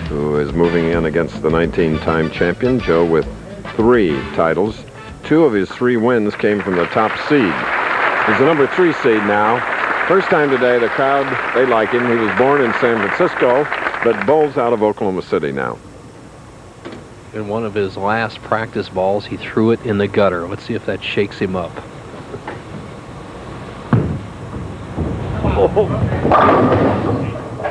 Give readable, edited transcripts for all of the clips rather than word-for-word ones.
who is moving in against the 19-time champion, Joe, with 3 titles. 2 of his 3 wins came from the top seed. He's the number 3 seed now. First time today, the crowd, they like him. He was born in San Francisco, but bowls out of Oklahoma City now. In one of his last practice balls, he threw it in the gutter. Let's see if that shakes him up.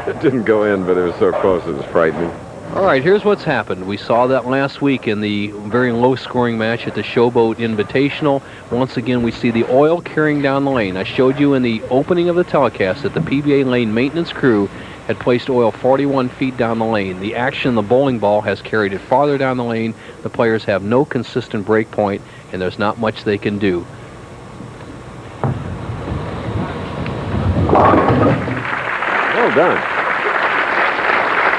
It didn't go in, but it was so close it was frightening. All right, here's what's happened. We saw that last week in the very low-scoring match at the Showboat Invitational. Once again, we see the oil carrying down the lane. I showed you in the opening of the telecast that the PBA lane maintenance crew had placed oil 41 feet down the lane. The action of the bowling ball has carried it farther down the lane. The players have no consistent break point, and there's not much they can do. Well done.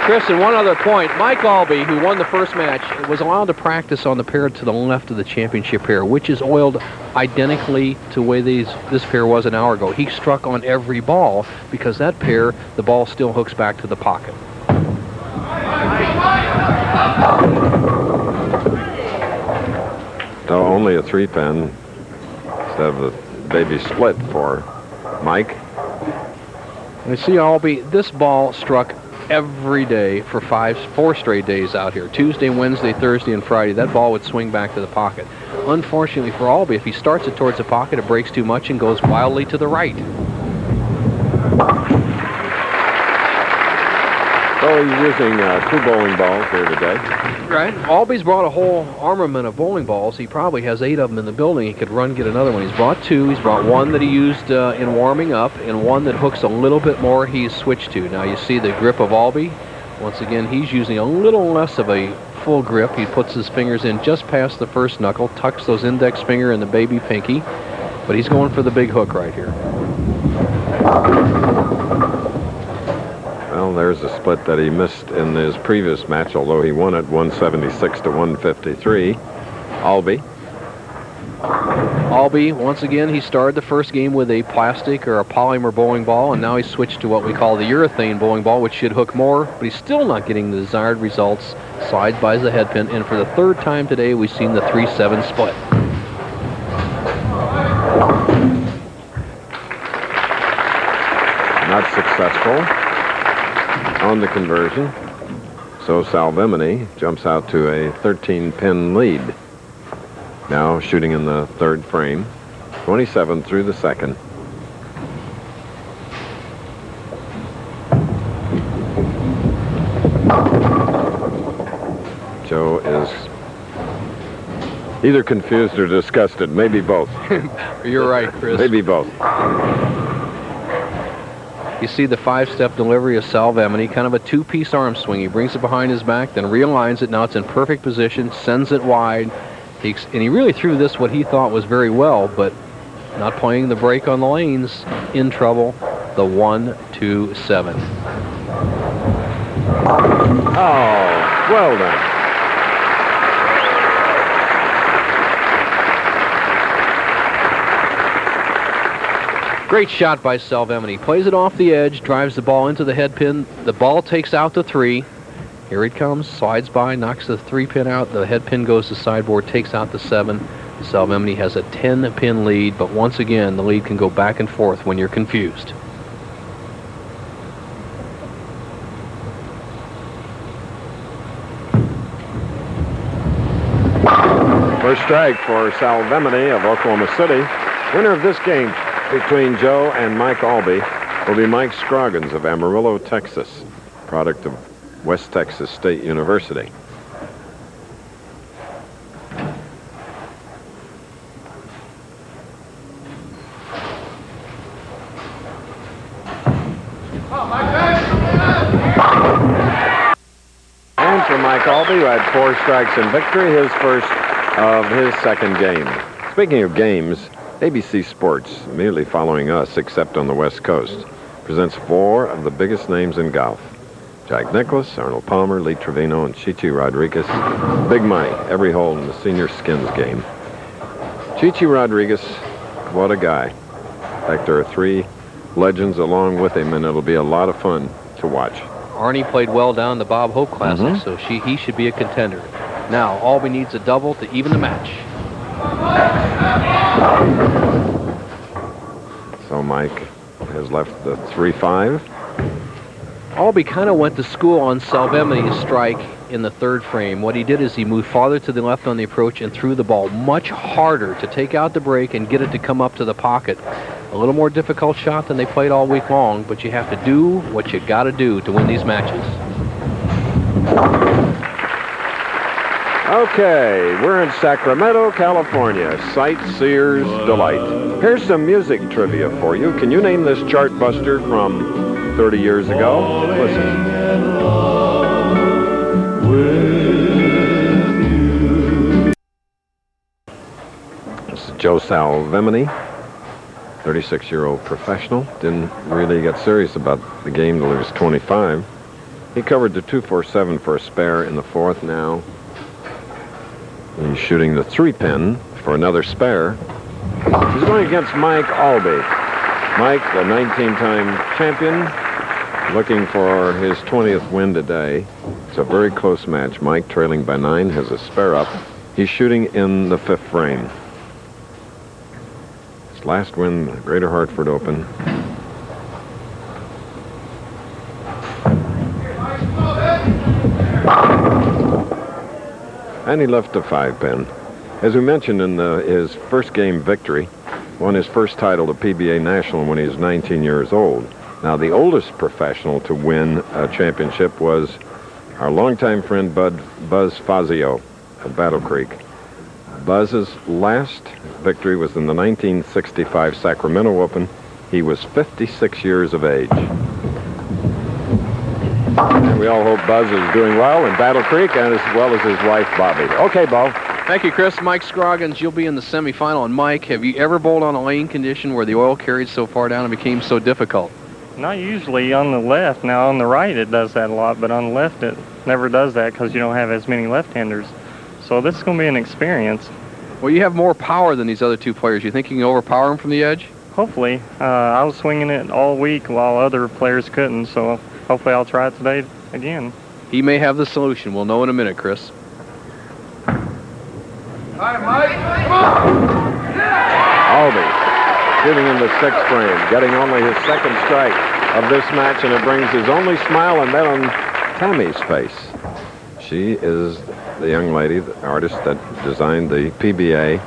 Chris, and one other point, Mike-Aulby, who won the first match, was allowed to practice on the pair to the left of the championship pair, which is oiled identically to the way this pair was an hour ago. He struck on every ball because that pair, the ball still hooks back to the pocket. No, only a 3-pin instead of the baby split for Mike. And you see, Aulby, this ball struck every day for 4 straight days out here. Tuesday, Wednesday, Thursday, and Friday. That ball would swing back to the pocket. Unfortunately for Aulby, if he starts it towards the pocket, it breaks too much and goes wildly to the right. So he's using 2 bowling balls here today. Right. Aulby's brought a whole armament of bowling balls. He probably has 8 of them in the building. He could run, get another one. He's brought 2. He's brought 1 that he used in warming up, and 1 that hooks a little bit more he's switched to. Now you see the grip of Aulby. Once again, he's using a little less of a full grip. He puts his fingers in just past the first knuckle, tucks those index finger and the baby pinky, but he's going for the big hook right here. Well, there's a split that he missed in his previous match, although he won it 176 to 153. Aulby. Aulby, once again, he started the first game with a plastic or a polymer bowling ball, and now he's switched to what we call the urethane bowling ball, which should hook more, but he's still not getting the desired results. Slides by the head pin, and for the 3rd time today, we've seen the 3-7 split. Not successful on the conversion. So Salvemini jumps out to a 13-pin lead. Now shooting in the 3rd frame. 27 through the 2nd. Joe is either confused or disgusted. Maybe both. You're right, Chris. Maybe both. You see the 5-step delivery of Salvemini, kind of a 2-piece arm swing. He brings it behind his back, then realigns it. Now it's in perfect position, sends it wide. And he really threw this what he thought was very well, but not playing the break on the lanes, in trouble. The 1-2-7. Oh, well done. Great shot by Salvemini. Plays it off the edge, drives the ball into the head pin. The ball takes out the 3. Here it comes, slides by, knocks the 3-pin out. The head pin goes to sideboard, takes out the 7. Salvemini has a 10-pin lead, but once again, the lead can go back and forth when you're confused. First strike for Salvemini of Oklahoma City. Winner of this game between Joe and Mike-Aulby will be Mike Scroggins of Amarillo, Texas, product of West Texas State University. And for Mike-Aulby, who had 4 strikes in victory, his first of his 2nd game. Speaking of games, ABC Sports, immediately following us, except on the West Coast, presents 4 of the biggest names in golf. Jack Nicklaus, Arnold Palmer, Lee Trevino, and Chichi Rodriguez. Big money every hole in the senior skins game. Chichi Rodriguez, what a guy. In fact, there are 3 legends along with him, and it'll be a lot of fun to watch. Arnie played well down the Bob Hope Classic, so he should be a contender. Now, Aulby needs a double to even the match. So Mike has left the 3-5. Aulby kind of went to school on Salvemini's strike in the third frame. What he did is he moved farther to the left on the approach and threw the ball much harder to take out the break and get it to come up to the pocket. A little more difficult shot than they played all week long, but you have to do what you got to do to win these matches. Okay, we're in Sacramento, California. Sightseer's delight. Here's some music trivia for you. Can you name this chart buster from 30 years ago? Listen. This is Joe-Salvemini, 36-year-old professional. Didn't really get serious about the game till he was 25. He covered the 247 for a spare in the fourth now. He's shooting the 3-pin for another spare. He's going against Mike-Aulby. Mike, the 19-time champion, looking for his 20th win today. It's a very close match. Mike, trailing by 9, has a spare up. He's shooting in the 5th frame. His last win, the Greater Hartford Open. And he left a 5-pin. As we mentioned in his first game victory, won his first title, the PBA National, when he was 19 years old. Now, the oldest professional to win a championship was our longtime friend Buzz Fazio of Battle Creek. Buzz's last victory was in the 1965 Sacramento Open. He was 56 years of age. And we all hope Buzz is doing well in Battle Creek, and as well as his wife, Bobby. Okay, Bo. Thank you, Chris. Mike Scroggins, you'll be in the semifinal. And Mike, have you ever bowled on a lane condition where the oil carried so far down and became so difficult? Not usually on the left. Now, on the right, it does that a lot, but on the left, it never does that because you don't have as many left-handers. So this is going to be an experience. Well, you have more power than these other two players. You think you can overpower them from the edge? Hopefully. I was swinging it all week while other players couldn't, so hopefully I'll try it today again. He may have the solution. We'll know in a minute, Chris. Hi, Mike. Aulby shooting in the 6th frame, getting only his 2nd strike of this match, and it brings his only smile and that on Tammy's face. She is the young lady, the artist that designed the PBA